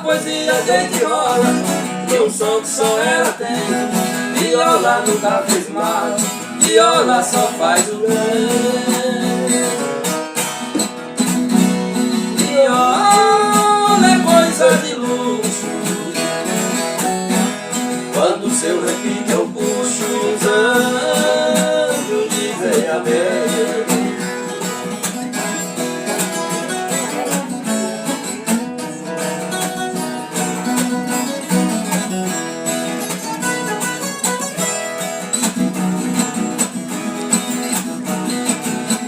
poesia desde rola, e um som que só ela tem. Viola nunca fez mal, viola só faz o bem.